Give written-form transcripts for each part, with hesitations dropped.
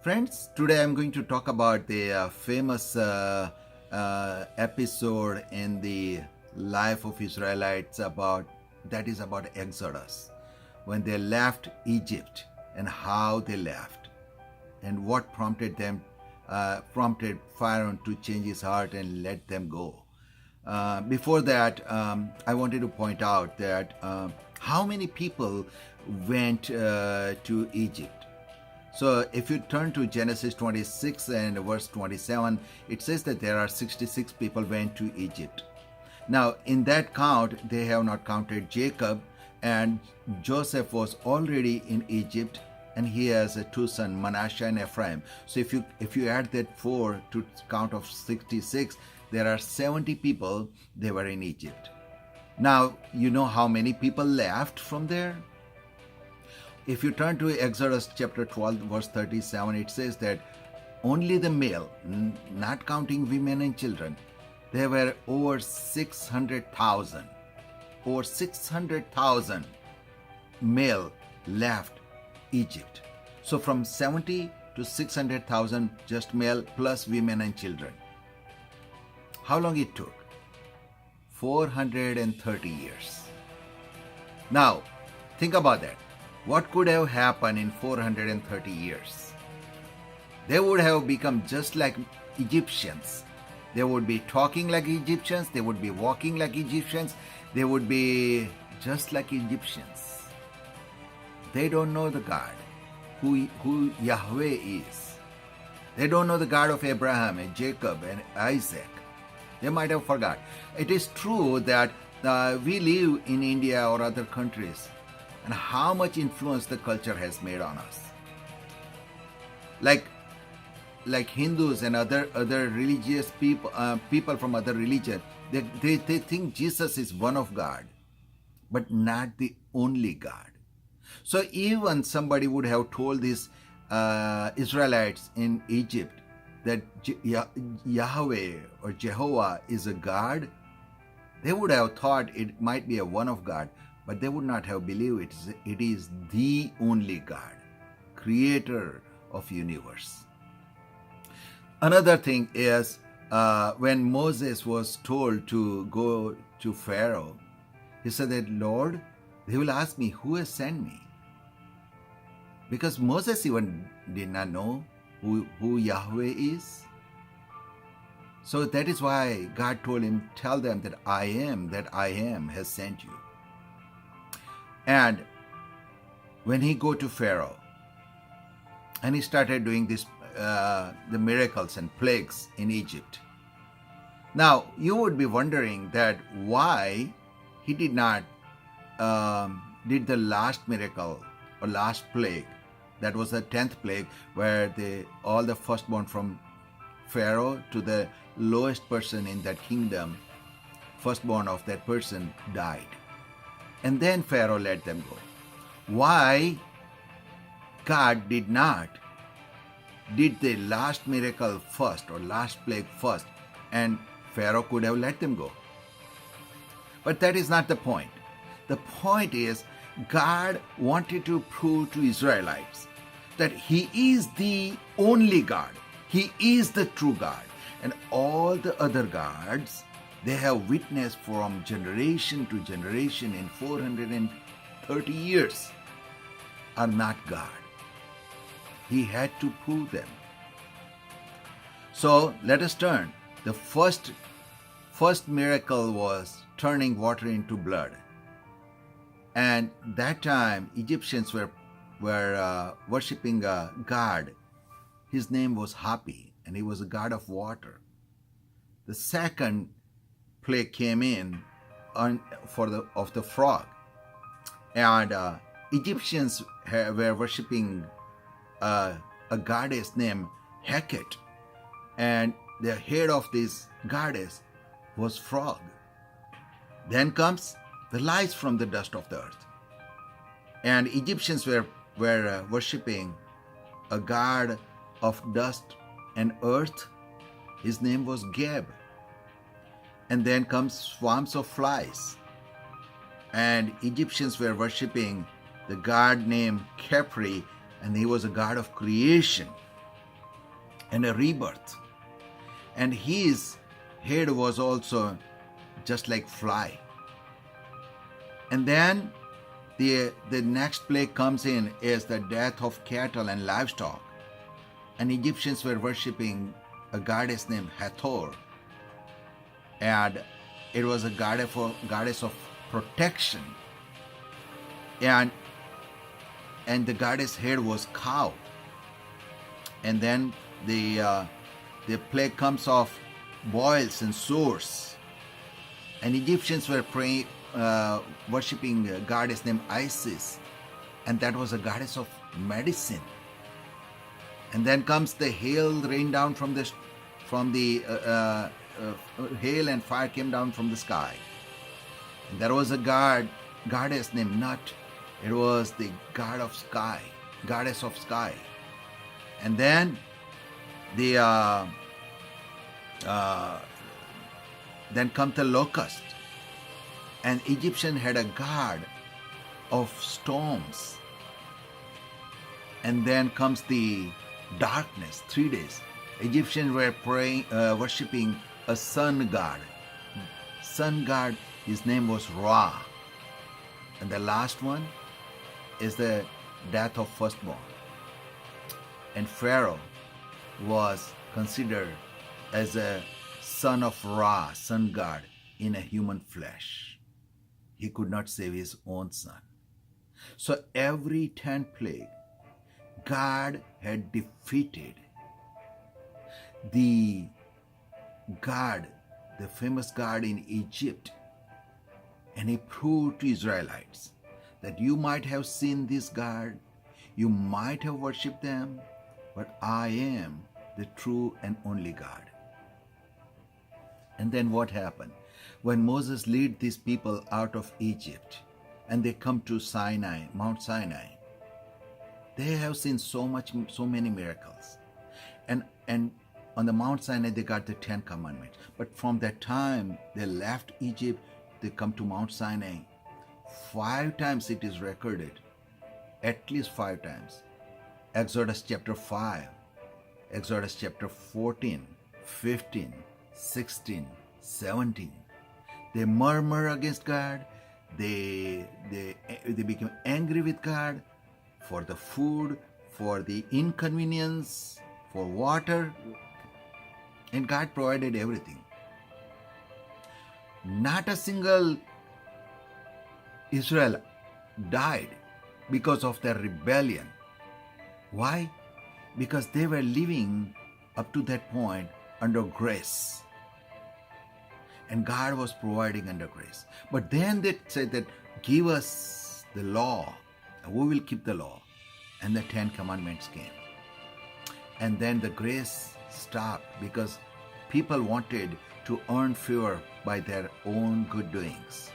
Friends, today I'm going to talk about the famous episode in the life of Israelites about Exodus, when they left Egypt and how they left, and what prompted Pharaoh to change his heart and let them go. Before that, I wanted to point out that how many people went to Egypt. So if you turn to Genesis 26 and verse 27, it says that there are 66 people went to Egypt. Now, in that count, they have not counted Jacob, and Joseph was already in Egypt, and he has two sons, Manasseh and Ephraim. So if you add that 4 to count of 66, there are 70 people, they were in Egypt. Now, you know how many people left from there? If you turn to Exodus chapter 12, verse 37, it says that only the male, not counting women and children, there were over 600,000. Over 600,000 male left Egypt. So from 70 to 600,000 just male plus women and children. How long it took? 430 years. Now, think about that. What could have happened in 430 years? They would have become just like Egyptians. They would be talking like Egyptians. They would be walking like Egyptians. They would be just like Egyptians. They don't know the God, who Yahweh is. They don't know the God of Abraham and Jacob and Isaac. They might have forgot. It is true that we live in India or other countries, and how much influence the culture has made on us. Like Hindus and other religious people, people from other religion, they think Jesus is one of God, but not the only God. So even somebody would have told these Israelites in Egypt that Yahweh or Jehovah is a God, they would have thought it might be a one of God, but they would not have believed it is the only God, creator of universe. Another thing is when Moses was told to go to Pharaoh, he said that, Lord, they will ask me, who has sent me? Because Moses even did not know who Yahweh is. So that is why God told him, tell them that I am has sent you. And when he go to Pharaoh and he started doing this, the miracles and plagues in Egypt. Now you would be wondering that why he did not did the last miracle or last plague. That was the 10th plague, where all the firstborn from Pharaoh to the lowest person in that kingdom, firstborn of that person died. And then Pharaoh let them go. Why God did the last miracle first or last plague first, and Pharaoh could have let them go? But that is not the point. The point is God wanted to prove to Israelites that He is the only God. He is the true God. And all the other gods, they have witnessed from generation to generation in 430 years, are not God. He had to prove them. So let us turn. The first miracle was turning water into blood. And that time Egyptians were worshipping a god. His name was Hapi, and he was a god of water. The second plague came in of the frog, and Egyptians were worshipping a goddess named Heket, and the head of this goddess was frog. Then comes the lice from the dust of the earth, and Egyptians were worshipping a god of dust and earth. His name was Geb. And then comes swarms of flies, and Egyptians were worshipping the god named Khepri, and he was a god of creation. and a rebirth. And his head was also just like fly. And then the next plague comes in is the death of cattle and livestock. And Egyptians were worshipping a goddess named Hathor. And it was a goddess of protection. And the goddess head was cow. And then the plague comes of boils and sores. And Egyptians were worshipping a goddess named Isis, and that was a goddess of medicine. And then comes the hail rain down from the hail and fire came down from the sky. And there was a goddess named Nut. It was the goddess of sky. And then then comes the locust. And Egyptian had a god of storms. And then comes the darkness, 3 days. Egyptians were worshipping a sun god. Sun god, his name was Ra. And the last one is the death of firstborn. And Pharaoh was considered as a son of Ra, sun god, in a human flesh. He could not save his own son. So every 10th plague, God had defeated the god, the famous god in Egypt. And he proved to Israelites that you might have seen this god, you might have worshipped them, but I am the true and only God. And then what happened? When Moses led these people out of Egypt and they come to Sinai, Mount Sinai, they have seen so many miracles. And on the Mount Sinai, they got the 10 commandments. But from that time they left Egypt, they come to Mount Sinai. 5 times it is recorded, at least 5 times. Exodus chapter 5, Exodus chapter 14, 15, 16, 17. They murmur against God. They become angry with God for the food, for the inconvenience, for water. And God provided everything. Not a single Israel died because of their rebellion. Why? Because they were living up to that point under grace. And God was providing under grace. But then they said that, give us the law, and we will keep the law. And the 10 commandments came. And then the grace stopped because people wanted to earn favor by their own good doings.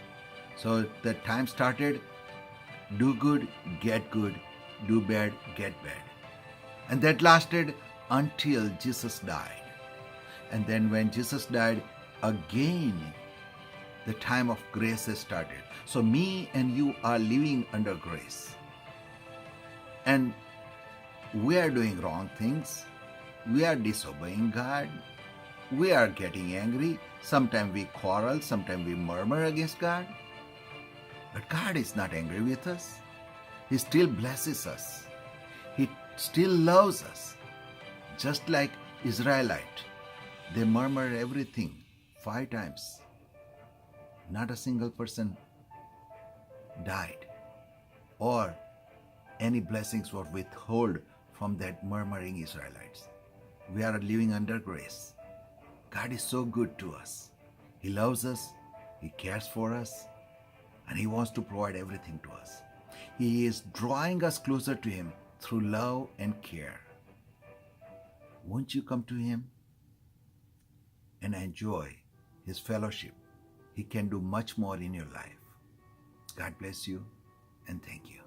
So the time started, do good, get good, do bad, get bad. And that lasted until Jesus died. And then when Jesus died, again, the time of grace has started. So me and you are living under grace. And we are doing wrong things. We are disobeying God. We are getting angry. Sometimes we quarrel. Sometimes we murmur against God. But God is not angry with us. He still blesses us. He still loves us. Just like Israelite, they murmur everything 5 times. Not a single person died, or any blessings were withheld from that murmuring Israelites. We are living under grace. God is so good to us. He loves us, He cares for us, and He wants to provide everything to us. He is drawing us closer to Him through love and care. Won't you come to Him and enjoy His fellowship? He can do much more in your life. God bless you, and thank you.